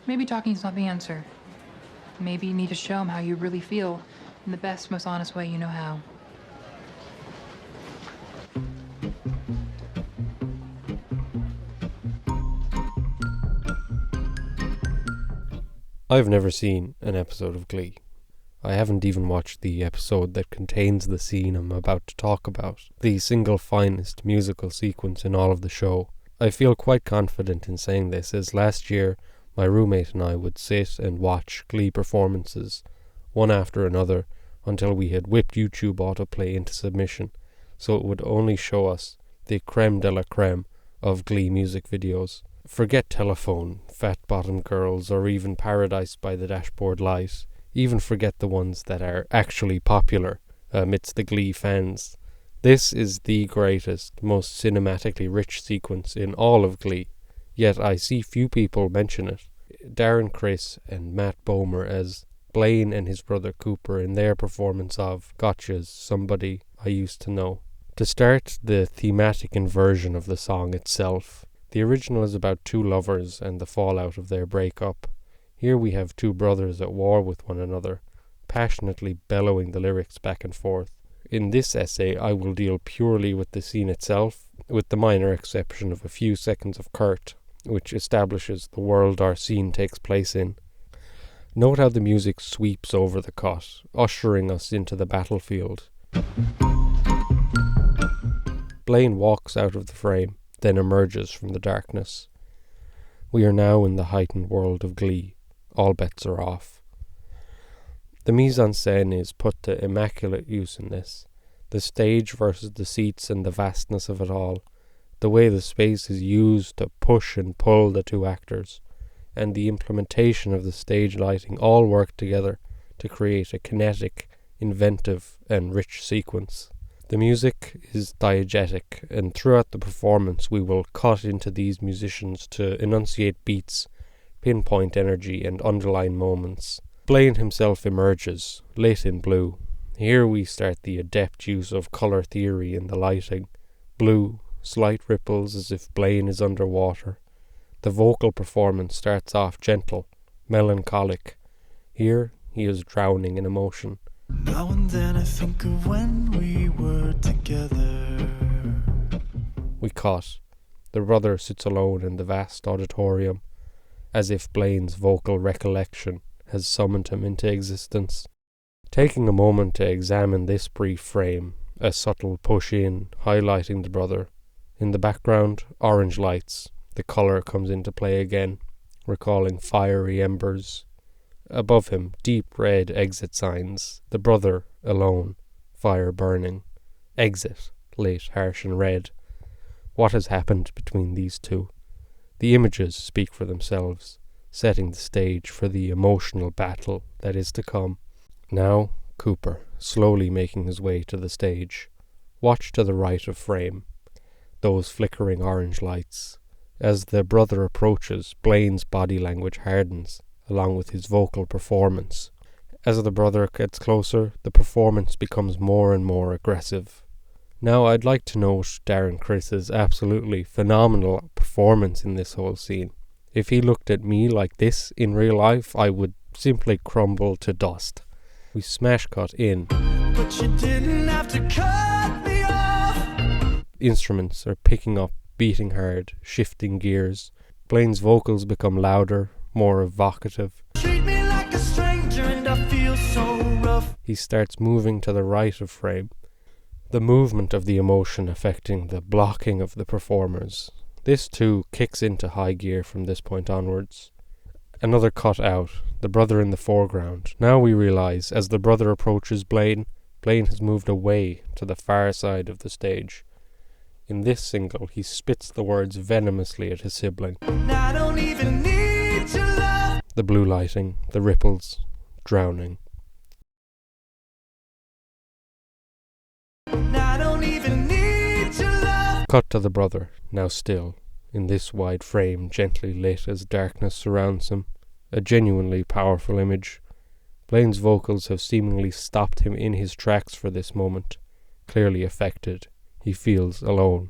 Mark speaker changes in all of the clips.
Speaker 1: Maybe talking's not the answer. Maybe you need to show them how you really feel in the best, most honest way you know how.
Speaker 2: I've never seen an episode of Glee. I haven't even watched the episode that contains the scene I'm about to talk about, the single finest musical sequence in all of the show. I feel quite confident in saying this, as last year my roommate and I would sit and watch Glee performances, one after another, until we had whipped YouTube autoplay into submission, so it would only show us the creme de la creme of Glee music videos. Forget Telephone, Fat Bottom Girls, or even Paradise by the Dashboard Light. Even forget the ones that are actually popular amidst the Glee fans. This is the greatest, most cinematically rich sequence in all of Glee, yet I see few people mention it. Darren Criss and Matt Bomer as Blaine and his brother Cooper in their performance of Gotcha's Somebody I Used to Know. To start, the thematic inversion of the song itself. The original is about two lovers and the fallout of their breakup. Here we have two brothers at war with one another, passionately bellowing the lyrics back and forth. In this essay I will deal purely with the scene itself, with the minor exception of a few seconds of Kurt, which establishes the world our scene takes place in. Note how the music sweeps over the cut, ushering us into the battlefield. Blaine walks out of the frame, then emerges from the darkness. We are now in the heightened world of Glee. All bets are off. The mise-en-scène is put to immaculate use in this. The stage versus the seats and the vastness of it all. The way the space is used to push and pull the two actors, and the implementation of the stage lighting all work together to create a kinetic, inventive and rich sequence. The music is diegetic, and throughout the performance we will cut into these musicians to enunciate beats, pinpoint energy and underline moments. Blaine himself emerges, lit in blue. Here we start the adept use of colour theory in the lighting. Blue, slight ripples as if Blaine is underwater. The vocal performance starts off gentle, melancholic. Here he is drowning in emotion.
Speaker 3: Now and then I think of when we were together.
Speaker 2: We cut. The brother sits alone in the vast auditorium, as if Blaine's vocal recollection has summoned him into existence. Taking a moment to examine this brief frame, a subtle push-in highlighting the brother. In the background, orange lights. The colour comes into play again, recalling fiery embers. Above him, deep red exit signs. The brother, alone, fire burning. Exit, lit, harsh and red. What has happened between these two? The images speak for themselves, setting the stage for the emotional battle that is to come. Now, Cooper, slowly making his way to the stage. Watch to the right of frame. Those flickering orange lights. As the brother approaches, Blaine's body language hardens, along with his vocal performance. As the brother gets closer, the performance becomes more and more aggressive. Now I'd like to note Darren Criss's absolutely phenomenal performance in this whole scene. If he looked at me like this in real life, I would simply crumble to dust. We smash cut in.
Speaker 3: But you didn't have to cut me off.
Speaker 2: Instruments are picking up, beating hard, shifting gears. Blaine's vocals become louder, more evocative.
Speaker 3: Treat me like a stranger and I feel so rough.
Speaker 2: He starts moving to the right of frame. The movement of the emotion affecting the blocking of the performers. This too kicks into high gear from this point onwards. Another cut out, the brother in the foreground. Now we realise, as the brother approaches Blaine, Blaine has moved away to the far side of the stage. In this single, he spits the words venomously at his sibling.
Speaker 3: I don't even need your love.
Speaker 2: The blue lighting, the ripples, drowning.
Speaker 3: I don't even need your love.
Speaker 2: Cut to the brother, now still, in this wide frame, gently lit as darkness surrounds him. A genuinely powerful image. Blaine's vocals have seemingly stopped him in his tracks for this moment. Clearly affected. He feels alone.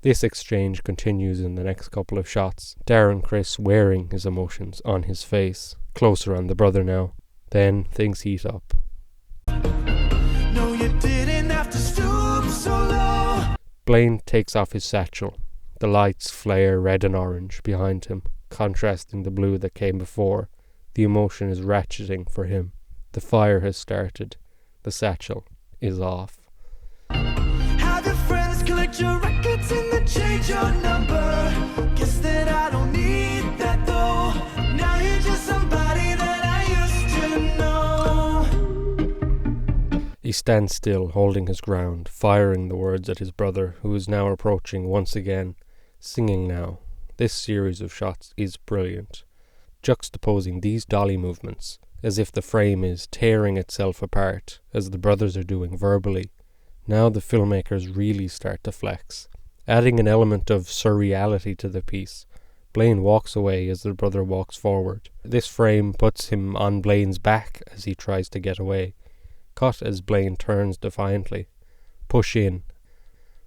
Speaker 2: This exchange continues in the next couple of shots. Darren Criss wearing his emotions on his face, closer on the brother now. Then things heat up.
Speaker 3: No, you didn't have to stoop so low.
Speaker 2: Blaine takes off his satchel. The lights flare red and orange behind him, contrasting the blue that came before. The emotion is ratcheting for him. The fire has started. The satchel is off.
Speaker 3: Have your friends collect your records and then change your number. Guess that I don't need that though. Now you're just somebody that I used to know.
Speaker 2: He stands still, holding his ground, firing the words at his brother, who is now approaching once again, singing now. This series of shots is brilliant, juxtaposing these dolly movements, as if the frame is tearing itself apart, as the brothers are doing verbally. Now the filmmakers really start to flex, adding an element of surreality to the piece. Blaine walks away as the brother walks forward. This frame puts him on Blaine's back as he tries to get away, cut as Blaine turns defiantly. Push in.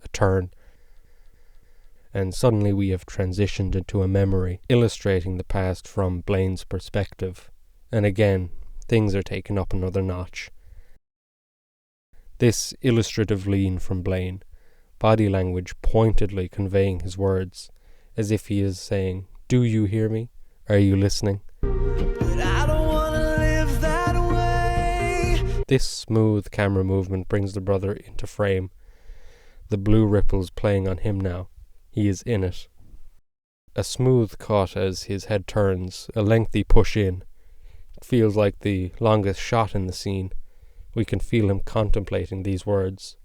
Speaker 2: A turn. And suddenly we have transitioned into a memory, illustrating the past from Blaine's perspective. And again, things are taken up another notch. This illustrative lean from Blaine, body language pointedly conveying his words, as if he is saying, "Do you hear me? Are you listening?"
Speaker 3: But I don't wanna live that way.
Speaker 2: This smooth camera movement brings the brother into frame, the blue ripples playing on him now. He is in it. A smooth cut as his head turns, a lengthy push in. It feels like the longest shot in the scene. We can feel him contemplating these words,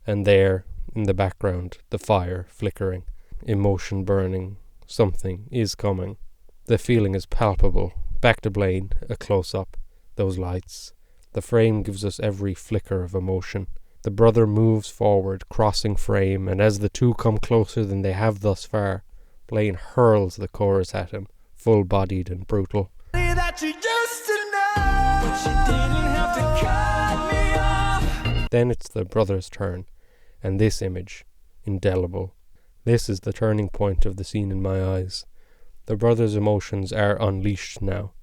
Speaker 2: and there, in the background, the fire flickering, emotion burning. Something is coming. The feeling is palpable. Back to Blaine, a close-up, those lights. The frame gives us every flicker of emotion. The brother moves forward, crossing frame, and as the two come closer than they have thus far, Blaine hurls the chorus at him, full-bodied and brutal.
Speaker 3: That you used to know, but you didn't have to cut me off.
Speaker 2: Then it's the brother's turn, and this image, indelible. This is the turning point of the scene in my eyes. The brothers' emotions are unleashed now.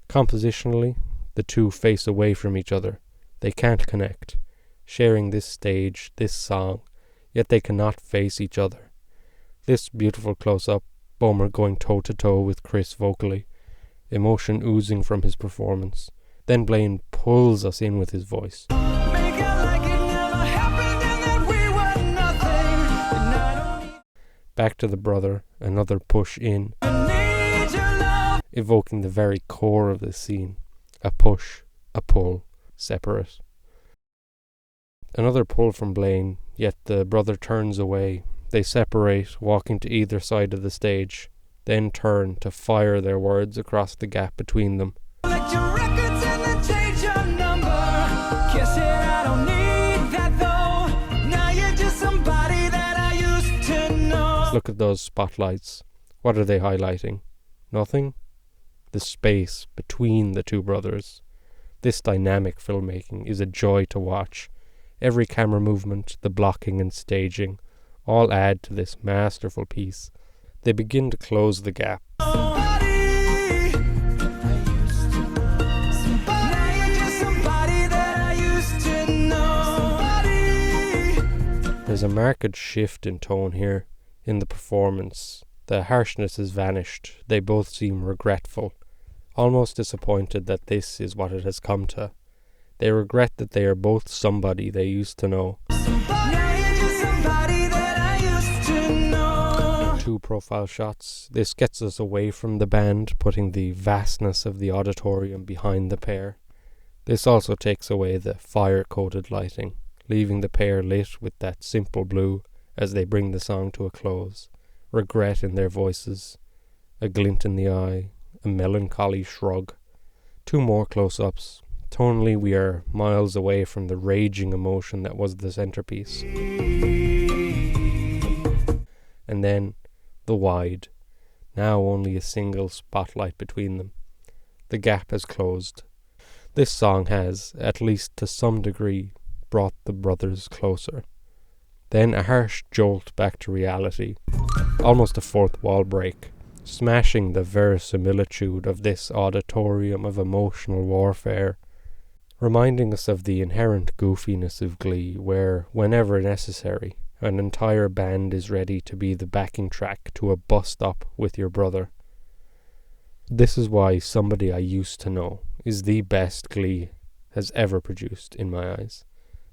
Speaker 2: Compositionally, the two face away from each other. They can't connect, sharing this stage, this song, yet they cannot face each other. This beautiful close-up, Bomer going toe-to-toe with Criss vocally, emotion oozing from his performance. Then Blaine pulls us in with his voice. Back to the brother, another push in, evoking the very core of this scene. A push, a pull, separate. Another pull from Blaine, yet the brother turns away. They separate, walking to either side of the stage, then turn to fire their words across the gap between them. Look at those spotlights. What are they highlighting? Nothing? The space between the two brothers. This dynamic filmmaking is a joy to watch. Every camera movement, the blocking and staging, all add to this masterful piece. They begin to close the gap. There's a marked shift in tone here. In the performance, the harshness has vanished. They both seem regretful, almost disappointed that this is what it has come to. They regret that they are both somebody they used to know. Two profile shots. This gets us away from the band, putting the vastness of the auditorium behind the pair. This also takes away the fire-coated lighting, leaving the pair lit with that simple blue as they bring the song to a close. Regret in their voices, a glint in the eye, a melancholy shrug. Two more close-ups. Tonally, we are miles away from the raging emotion that was the centerpiece. And then, the wide. Now only a single spotlight between them. The gap has closed. This song has, at least to some degree, brought the brothers closer. Then a harsh jolt back to reality, almost a fourth wall break, smashing the verisimilitude of this auditorium of emotional warfare, reminding us of the inherent goofiness of Glee, where, whenever necessary, an entire band is ready to be the backing track to a bus stop with your brother. This is why Somebody I Used to Know is the best Glee has ever produced in my eyes.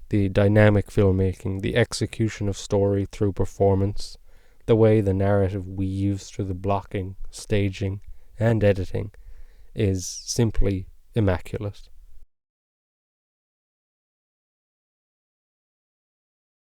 Speaker 2: The dynamic filmmaking, the execution of story through performance, the way the narrative weaves through the blocking, staging, and editing is simply immaculate.